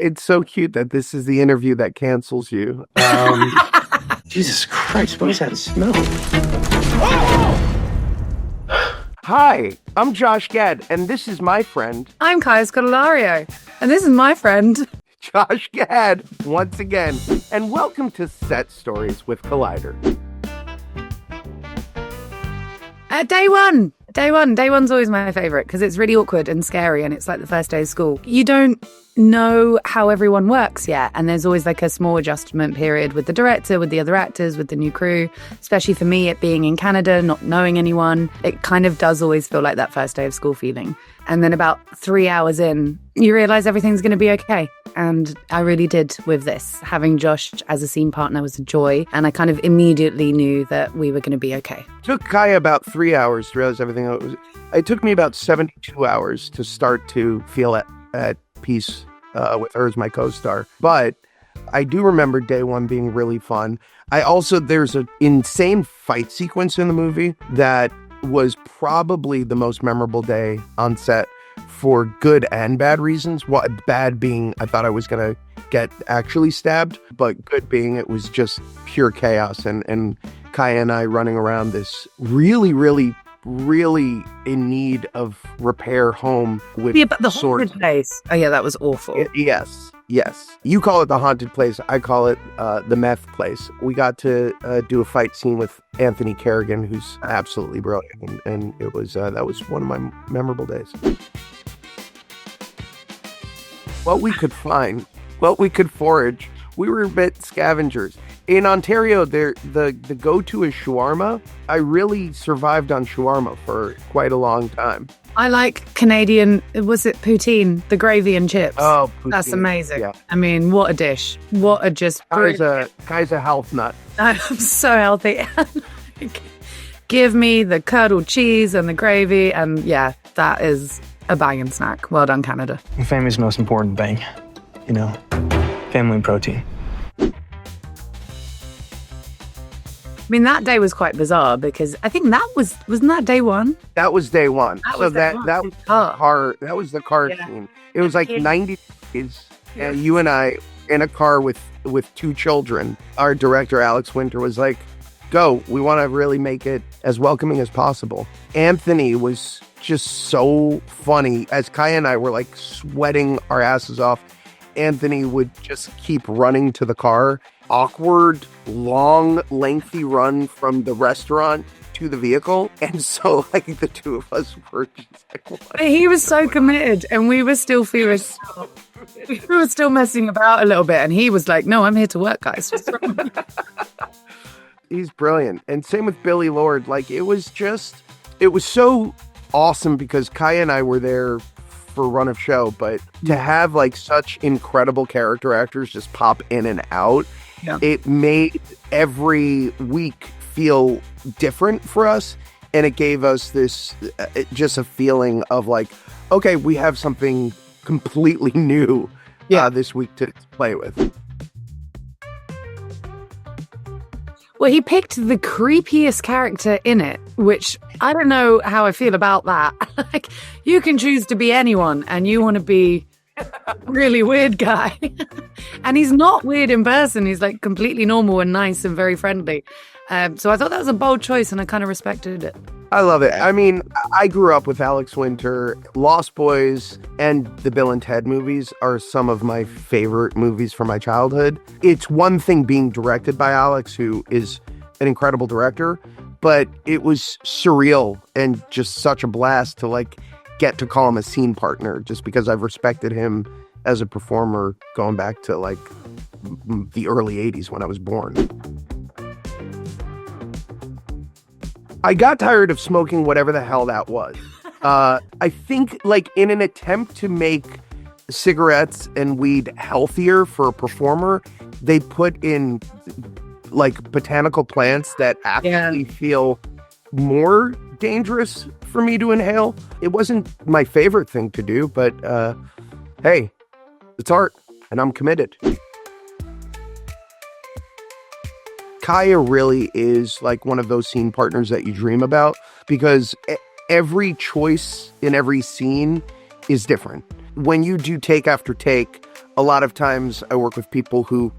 It's so cute that this is the interview that cancels you. Jesus Christ, what is that smell? Hi, I'm Josh Gad, and this is my friend. I'm Kaya Scodelario, and this is my friend. Josh Gad, once again. And welcome to Set Stories with Collider. Day one's always my favorite because it's really awkward and scary and it's like the first day of school. You don't know how everyone works yet, and there's always like a small adjustment period with the director, with the other actors, with the new crew. Especially for me, it being in Canada, not knowing anyone, it kind of does always feel like that first day of school feeling. And then about 3 hours in, you realize everything's going to be okay. And I really did with this. Having Josh as a scene partner was a joy. And I kind of immediately knew that we were going to be okay. It took Kaya about 3 hours to realize everything. It took me about 72 hours to start to feel at peace with her as my co-star. But I do remember day one being really fun. There's an insane fight sequence in the movie that was probably the most memorable day on set for good and bad reasons. Bad being I thought I was going to get actually stabbed, but good being it was just pure chaos and Kaya and I running around this really, really, really in need of repair home with the haunted place. Oh yeah, that was awful. Yes. You call it the haunted place. I call it the meth place. We got to do a fight scene with Anthony Carrigan, who's absolutely brilliant, and it was that was one of my memorable days. What we could find, what we could forage. We were a bit scavengers. In Ontario, the go-to is shawarma. I really survived on shawarma for quite a long time. I like Canadian, was it poutine? The gravy and chips. Oh, poutine. That's amazing. Yeah. I mean, what a dish. What a just... Kai's a health nut. I'm so healthy. Give me the curdled cheese and the gravy, and yeah, that is a banging snack. Well done, Canada. Family's the most important thing, you know. Family and protein. I mean, that day was quite bizarre because I think wasn't that day one? That was day one. That was the car. That was the car scene. It was like 90 days, and you and I in a car with two children. Our director, Alex Winter, was like, go, we want to really make it as welcoming as possible. Anthony was just so funny. As Kaya and I were like sweating our asses off, Anthony would just keep running to the car. Awkward, long, lengthy run from the restaurant to the vehicle. And so like the two of us were just like, what? He was so committed and we were still feeling, we were still messing about a little bit. And he was like, no, I'm here to work, guys. He's brilliant. And same with Billy Lord. Like it was so awesome because Kaya and I were there for run of show, but to have like such incredible character actors just pop in and out, it made every week feel different for us. And it gave us this, just a feeling of like, okay, we have something completely new this week to play with. Well, he picked the creepiest character in it, which I don't know how I feel about that. Like, you can choose to be anyone, and you want to be a really weird guy. And he's not weird in person. He's like completely normal and nice and very friendly. So I thought that was a bold choice, and I kind of respected it. I love it. I mean, I grew up with Alex Winter. Lost Boys and the Bill and Ted movies are some of my favorite movies from my childhood. It's one thing being directed by Alex, who is an incredible director, but it was surreal and just such a blast to like get to call him a scene partner just because I've respected him as a performer going back to like the early 80s when I was born. I got tired of smoking whatever the hell that was. I think like in an attempt to make cigarettes and weed healthier for a performer, they put in like botanical plants that actually feel more dangerous for me to inhale. It wasn't my favorite thing to do, but hey, it's art and I'm committed. Kaya really is like one of those scene partners that you dream about because every choice in every scene is different. When you do take after take a lot of times I work with people who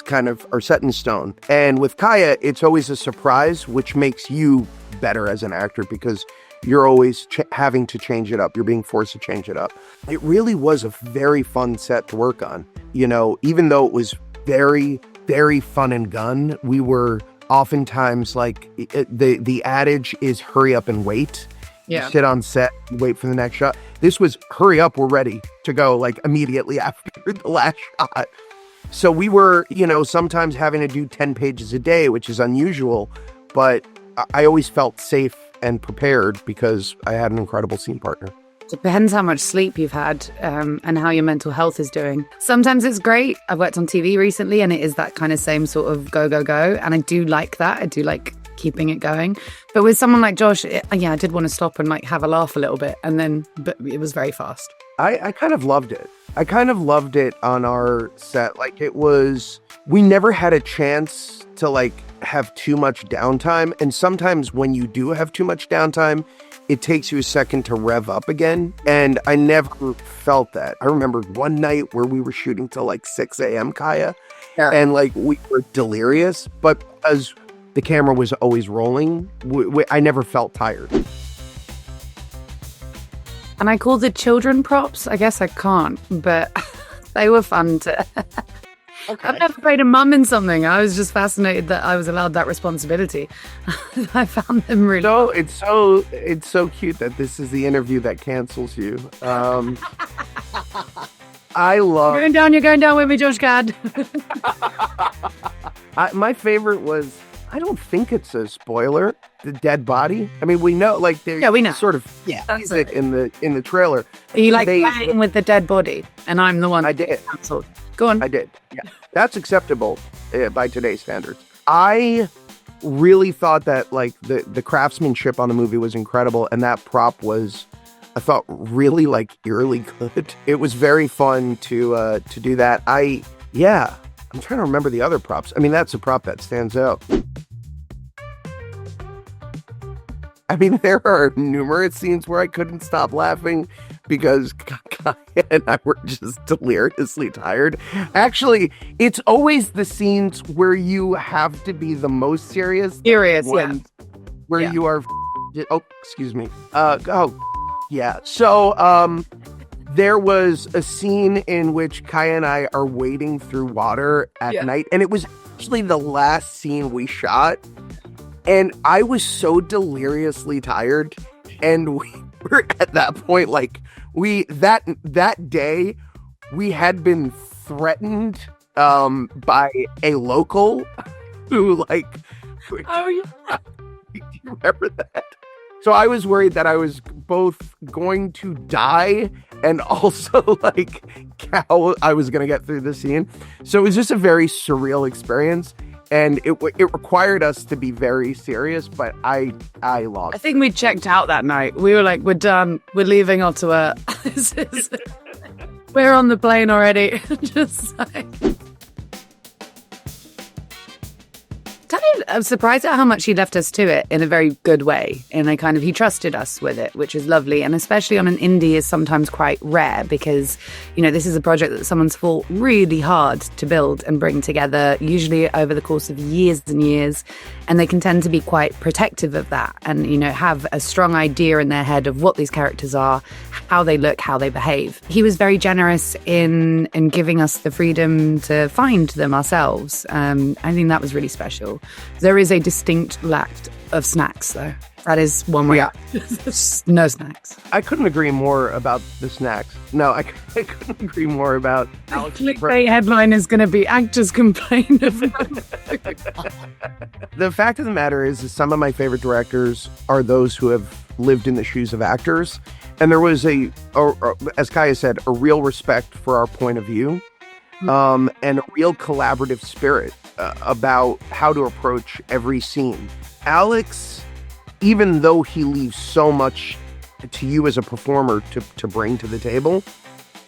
kind of are set in stone. And with Kaya, it's always a surprise, which makes you better as an actor because you're always having to change it up. You're being forced to change it up. It really was a very fun set to work on. Even though it was very, very fun and gun, we were oftentimes like the adage is hurry up and wait. Yeah. You sit on set, wait for the next shot. This was hurry up, we're ready to go like immediately after the last shot. So we were, sometimes having to do 10 pages a day, which is unusual, but I always felt safe and prepared because I had an incredible scene partner. Depends how much sleep you've had and how your mental health is doing. Sometimes it's great. I've worked on TV recently and it is that kind of same sort of go, go, go. And I do like that. I do like keeping it going. But with someone like Josh, I did want to stop and like have a laugh a little bit. But it was very fast. I kind of loved it. I kind of loved it on our set. Like we never had a chance to like have too much downtime. And sometimes when you do have too much downtime, it takes you a second to rev up again. And I never felt that. I remember one night where we were shooting till like 6 a.m. Kaya. Yeah. And like we were delirious, but as the camera was always rolling, I never felt tired. And I call the children props. I guess I can't, but they were fun to... Okay. I've never played a mum in something. I was just fascinated that I was allowed that responsibility. I found them really... So it's so cute that this is the interview that cancels you. I love... You're going down with me, Josh Gad. My favorite was... I don't think it's a spoiler. The dead body. I mean, we know, like, we know. Sort of tease it in the trailer. You like playing with the dead body, and I'm the one. I did. Canceled. Go on. I did. Yeah, that's acceptable by today's standards. I really thought that like the craftsmanship on the movie was incredible, and that prop was, I thought, really like eerily good. It was very fun to do that. I'm trying to remember the other props. I mean, that's a prop that stands out. I mean, there are numerous scenes where I couldn't stop laughing because Kaya and I were just deliriously tired. Actually, it's always the scenes where you have to be the most serious. Where you are... Oh, excuse me. Yeah. So, there was a scene in which Kaya and I are wading through water at night, and it was actually the last scene we shot. And I was so deliriously tired, and we were at that point, like, that day, we had been threatened by a local who, like... Oh, yeah. Do you remember that? So I was worried that I was both going to die and also, like, how I was going to get through the scene. So it was just a very surreal experience. And it required us to be very serious, but I lost. I think we checked out that night. We were like, we're done. We're leaving Ottawa. We're on the plane already. Just like... I'm surprised at how much he left us to it in a very good way. And he trusted us with it, which is lovely. And especially on an indie is sometimes quite rare because, this is a project that someone's fought really hard to build and bring together, usually over the course of years and years. And they can tend to be quite protective of that and, have a strong idea in their head of what these characters are, how they look, how they behave. He was very generous in giving us the freedom to find them ourselves. I think that was really special. There is a distinct lack of snacks, though. That is one way. Yeah. No snacks. I couldn't agree more about the snacks. No, I couldn't agree more about Alex. Clickbait headline is going to be actors complain of The fact of the matter is some of my favorite directors are those who have lived in the shoes of actors. And there was as Kaya said, a real respect for our point of view. And a real collaborative spirit about how to approach every scene. Alex, even though he leaves so much to you as a performer to bring to the table,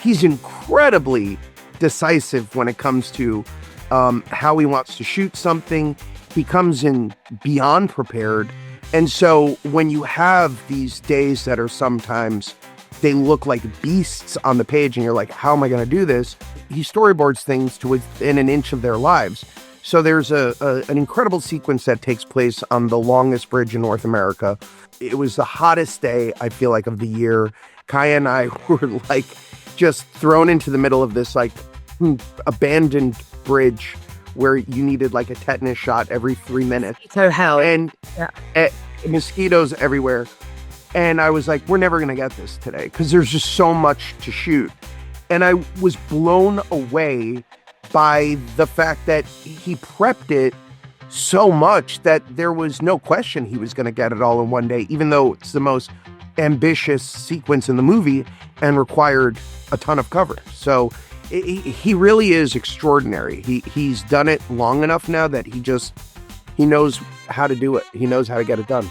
he's incredibly decisive when it comes to how he wants to shoot something. He comes in beyond prepared. And so when you have these days that are sometimes, they look like beasts on the page and you're like, how am I going to do this? he storyboards things to within an inch of their lives. So there's an incredible sequence that takes place on the longest bridge in North America. It was the hottest day, I feel like, of the year. Kaya and I were like just thrown into the middle of this like abandoned bridge where you needed like a tetanus shot every 3 minutes. So hell. And mosquitoes everywhere. And I was like, we're never going to get this today because there's just so much to shoot. And I was blown away by the fact that he prepped it so much that there was no question he was going to get it all in one day, even though it's the most ambitious sequence in the movie and required a ton of cover. So he really is extraordinary. He's done it long enough now that he knows how to do it. He knows how to get it done.